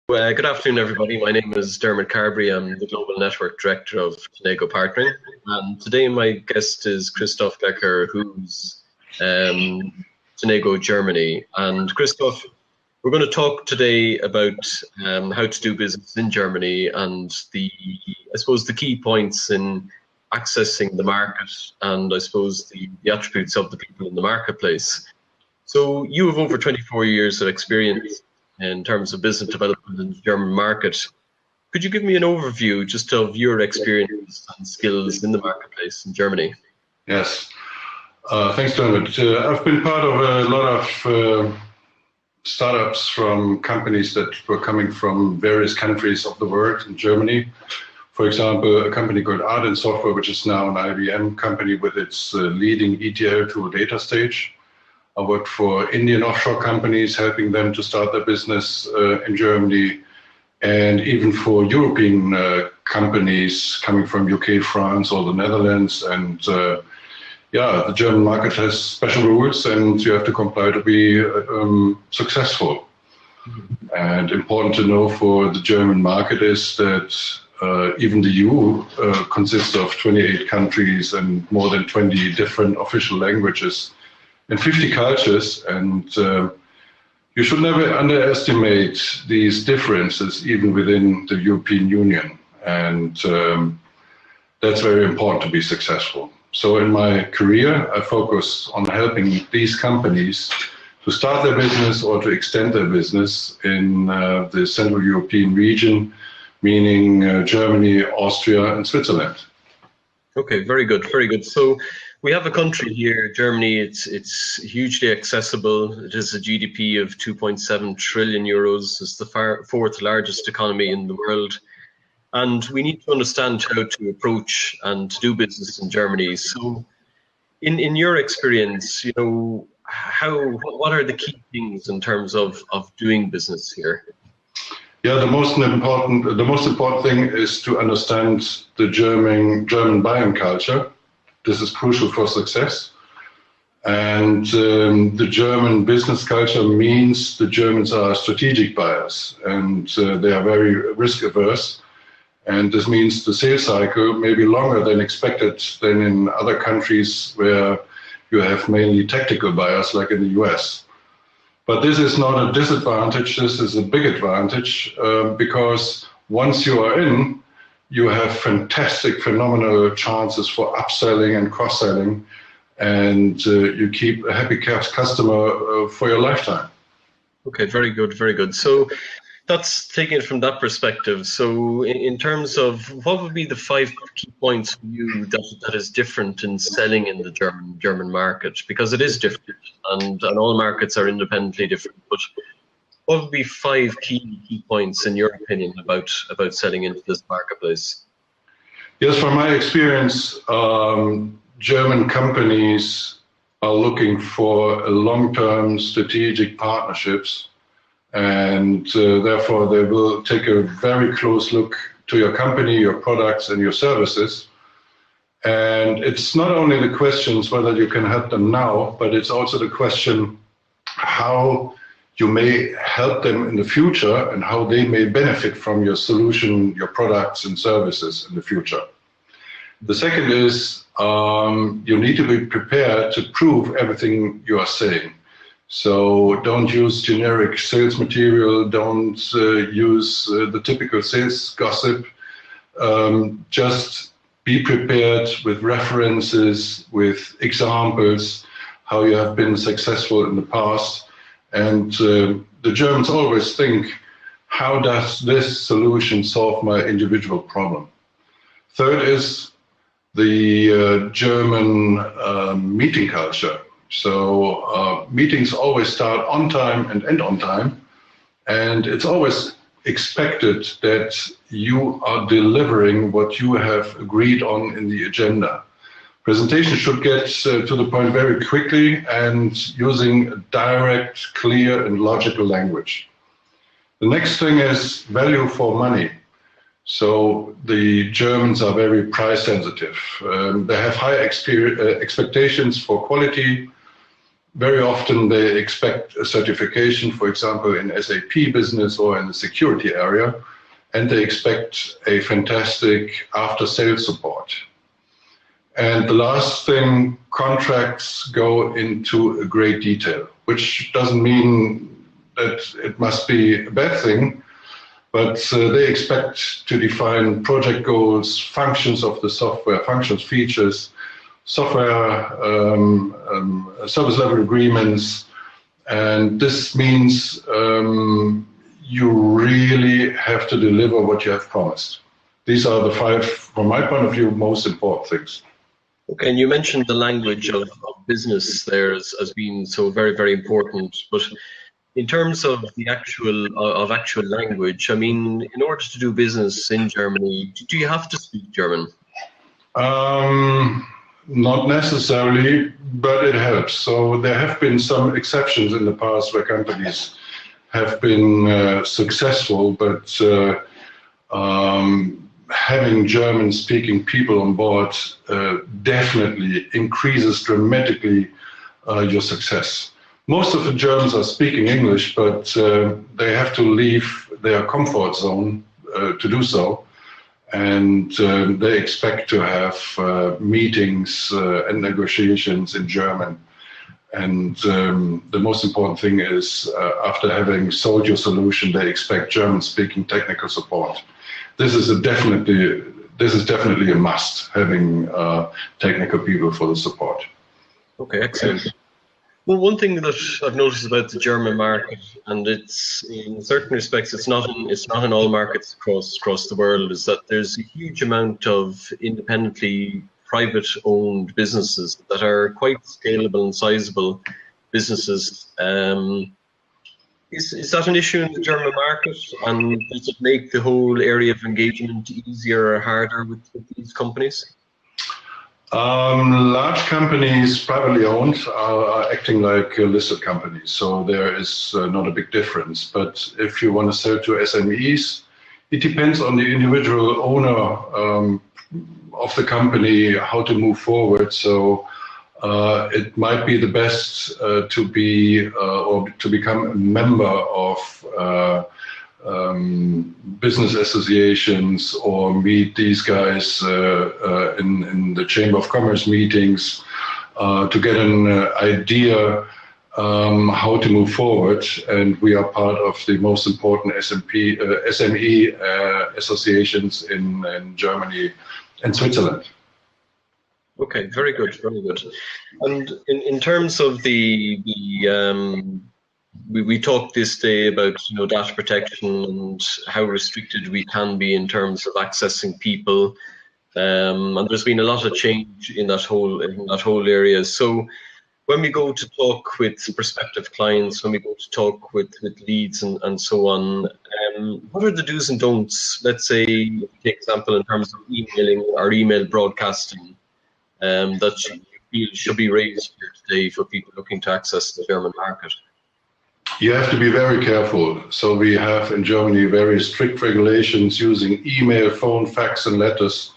Good afternoon, everybody. My name is Dermot Carberry. I'm the Global Network Director of Tenego Partnering. And today my guest is Christoph Becker, who's Tenego Germany. And Christoph, we're going to talk today about how to do business in Germany and I suppose, the key points in accessing the market and I suppose the attributes of the people in the marketplace. So you have over 24 years of experience in terms of business development in the German market. Could you give me an overview just of your experience and skills in the marketplace in Germany? Yes, thanks, Dermot. I've been part of a lot of startups from companies that were coming from various countries of the world in Germany. For example, a company called Ardent Software, which is now an IBM company with its leading ETL tool DataStage. I worked for Indian offshore companies, helping them to start their business in Germany, and even for European companies coming from UK, France, or the Netherlands. And the German market has special rules, and you have to comply to be successful. And important to know for the German market is that even the EU consists of 28 countries and more than 20 different official languages and 50 cultures, and you should never underestimate these differences even within the European Union, and that's very important to be successful. So in my career, I focus on helping these companies to start their business or to extend their business in the Central European region, meaning Germany, Austria, and Switzerland. Okay, very good, very good. So we have a country here, Germany. It's hugely accessible. It has a GDP of 2.7 trillion euros. It's the fourth largest economy in the world. And we need to understand how to approach and to do business in Germany. So in your experience, what are the key things in terms of doing business here? Yeah, the most important thing is to understand the German buying culture. This is crucial for success. And the German business culture means the Germans are strategic buyers, and they are very risk averse. And this means the sales cycle may be longer than expected than in other countries where you have mainly tactical buyers like in the US. But this is not a disadvantage, this is a big advantage, because once you are in, you have fantastic, phenomenal chances for upselling and cross-selling, and you keep a happy customer for your lifetime. Okay, very good, very good. So that's taking it from that perspective. So in terms of what would be the 5 key points for you that is different in selling in the German market? Because it is different, and all markets are independently different. But what would be 5 key points, in your opinion, about selling into this marketplace? Yes, from my experience, German companies are looking for long-term strategic partnerships, and therefore they will take a very close look to your company, your products, and your services. And it's not only the questions whether you can help them now, but it's also the question how you may help them in the future and how they may benefit from your solution, your products and services in the future. The second is you need to be prepared to prove everything you are saying. So don't use generic sales material, don't use the typical sales gossip. Just be prepared with references, with examples, how you have been successful in the past. And the Germans always think, how does this solution solve my individual problem? Third is the German meeting culture. So meetings always start on time and end on time. And it's always expected that you are delivering what you have agreed on in the agenda. Presentation should get to the point very quickly and using direct, clear, and logical language. The next thing is value for money. So the Germans are very price sensitive. They have high expectations for quality. very often they expect a certification, for example, in SAP business or in the security area, and they expect a fantastic after-sales support. And the last thing, contracts go into a great detail, which doesn't mean that it must be a bad thing, but they expect to define project goals, functions of the software, functions, features, software service level agreements, and this means you really have to deliver what you have promised. These are the 5, from my point of view, most important things. Okay, and you mentioned the language of business there as being so very, very important, but in terms of the actual language, I mean, in order to do business in Germany, do you have to speak German? Not necessarily, but it helps. So there have been some exceptions in the past where companies have been successful, but having German-speaking people on board definitely increases dramatically your success. Most of the Germans are speaking English, but they have to leave their comfort zone to do so. And they expect to have meetings and negotiations in German. And the most important thing is, after having sold your solution, they expect German-speaking technical support. This is definitely a must, having technical people for the support. Okay, excellent. Well, one thing that I've noticed about the German market, and it's in certain respects, it's not in all markets across the world, is that there's a huge amount of independently private-owned businesses that are quite scalable and sizable businesses. Is that an issue in the German market, and does it make the whole area of engagement easier or harder with these companies? Large companies, privately owned, are acting like listed companies, so there is not a big difference. But if you want to sell to SMEs, it depends on the individual owner of the company how to move forward. So it might be the best to be or to become a member of business associations, or meet these guys in the Chamber of Commerce meetings to get an idea how to move forward. And we are part of the most important SME associations in Germany and Switzerland. Okay, very good, very good. And in terms of we talked this day about data protection and how restricted we can be in terms of accessing people, and there's been a lot of change in that whole area. So when we go to talk with prospective clients, when we go to talk with leads and so on, what are the do's and don'ts? Let's say, take example in terms of emailing or email broadcasting, that you feel should be raised here today for people looking to access the German market. You have to be very careful. So we have in Germany very strict regulations using email, phone, fax, and letters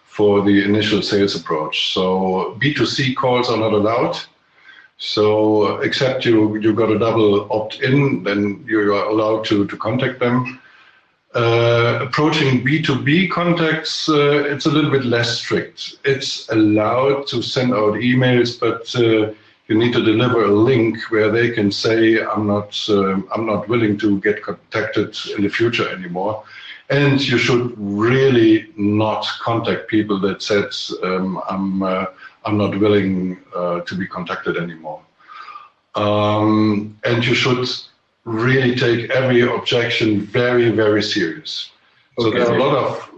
for the initial sales approach. So B2C calls are not allowed. So except you got a double opt-in, then you are allowed to contact them. Approaching B2B contacts, it's a little bit less strict. It's allowed to send out emails, but you need to deliver a link where they can say, I'm not willing to get contacted in the future anymore. And you should really not contact people that said, I'm not willing to be contacted anymore. And you should really take every objection very, very serious. So there are a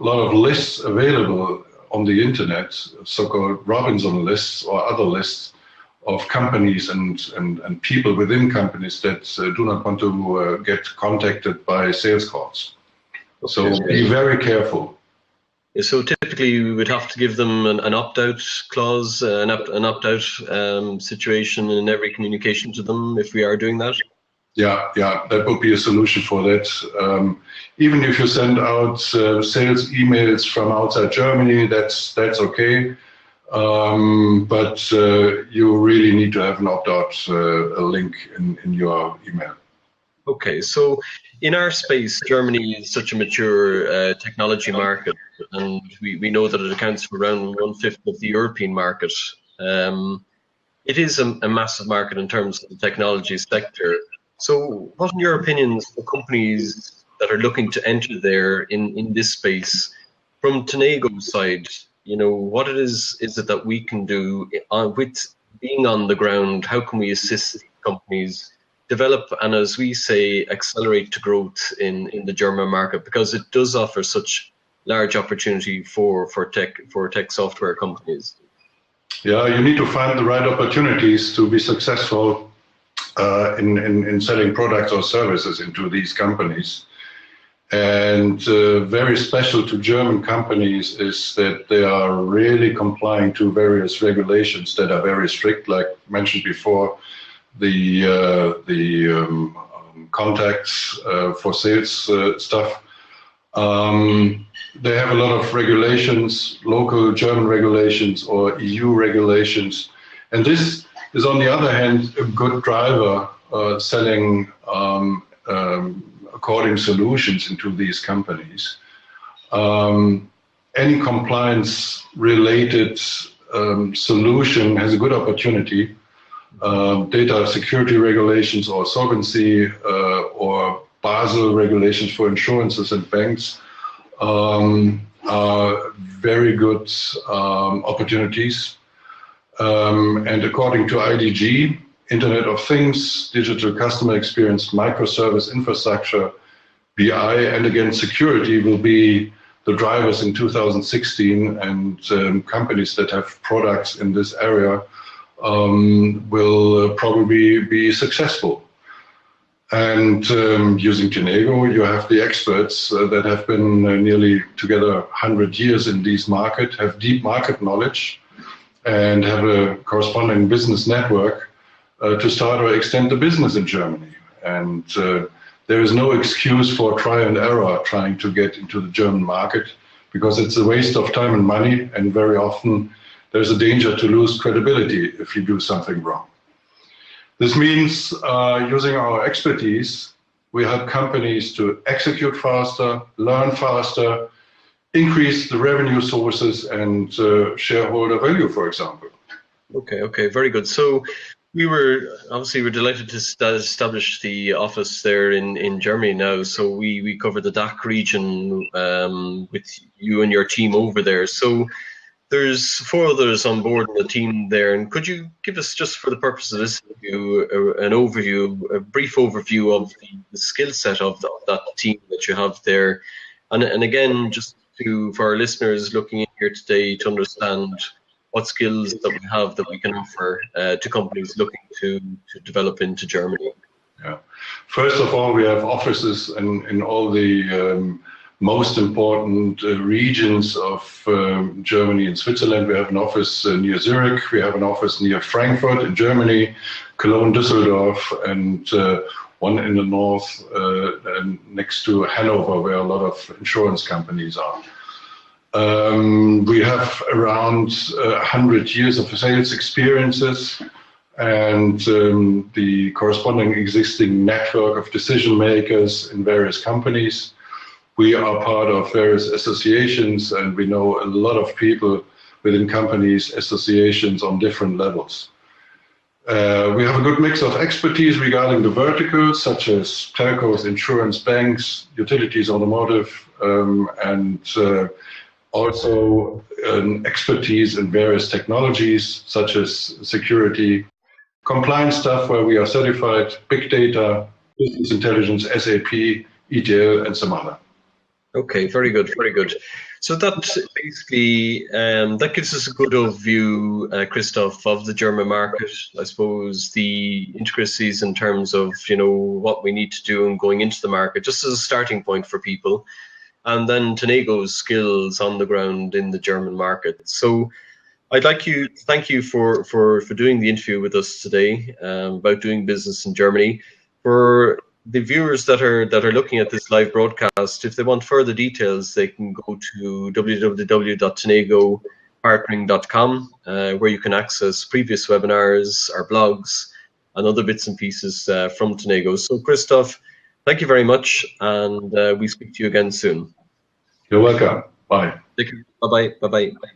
lot of lists available on the internet, so-called Robinson lists or other lists of companies and people within companies that do not want to get contacted by sales calls. So be very careful. So typically we would have to give them an opt-out clause, an opt-out situation in every communication to them if we are doing that? Yeah, that would be a solution for that. Even if you send out sales emails from outside Germany, that's okay. but you really need to have an opt-out link in your email. Okay, so in our space, Germany is such a mature technology market, and we know that it accounts for around 1/5 of the European market. It is a massive market in terms of the technology sector. So what, in your opinions, for companies that are looking to enter there in this space, from Tanego's side, what is it that we can do with being on the ground? How can we assist companies develop and, as we say, accelerate to growth in the German market, because it does offer such large opportunity for tech software companies? Yeah, you need to find the right opportunities to be successful in selling products or services into these companies. And very special to German companies is that they are really complying to various regulations that are very strict, like mentioned before, the contacts for sales stuff. They have a lot of regulations, local German regulations or EU regulations. And this is, on the other hand, a good driver selling according solutions into these companies. Any compliance-related solution has a good opportunity. Data security regulations or solvency or Basel regulations for insurances and banks are very good opportunities. And according to IDG, Internet of Things, digital customer experience, microservice infrastructure, BI, and again, security will be the drivers in 2016, and companies that have products in this area will probably be successful. And using Tanego, you have the experts that have been nearly together 100 years in these markets, have deep market knowledge, and have a corresponding business network to start or extend the business in Germany. And there is no excuse for try and error trying to get into the German market, because it's a waste of time and money, and very often there's a danger to lose credibility if you do something wrong. This means using our expertise, we help companies to execute faster, learn faster, increase the revenue sources and shareholder value, for example. Okay, very good. So we're delighted to establish the office there in Germany now. So we cover the DACH region with you and your team over there. So there's 4 others on board in the team there, and could you give us, just for the purpose of this interview, a brief overview of the skill set of that team that you have there, and again, just for our listeners looking in here today to understand what skills that we have that we can offer to companies looking to develop into Germany. Yeah. First of all, we have offices in all the most important regions of Germany and Switzerland. We have an office near Zurich, we have an office near Frankfurt in Germany, Cologne, Düsseldorf, and one in the north next to Hanover, where a lot of insurance companies are. We have around 100 years of sales experiences and the corresponding existing network of decision makers in various companies. We are part of various associations, and we know a lot of people within companies, associations on different levels. We have a good mix of expertise regarding the verticals, such as telcos, insurance, banks, utilities, automotive, and also an expertise in various technologies, such as security, compliance stuff, where we are certified, big data, business intelligence, SAP, ETL, and some other. Okay, very good. So that basically that gives us a good overview, Christoph, of the German market. I suppose the intricacies in terms of what we need to do in going into the market, just as a starting point for people, and then Tanego's skills on the ground in the German market. So I'd like to thank you for doing the interview with us today about doing business in Germany. For the viewers that are looking at this live broadcast, if they want further details, they can go to www.tanego.com tenegopartnering.com, where you can access previous webinars, our blogs, and other bits and pieces from Tenego. So Christoph, thank you very much, and we speak to you again soon. You're welcome. Bye. Take care. Bye-bye. Bye-bye.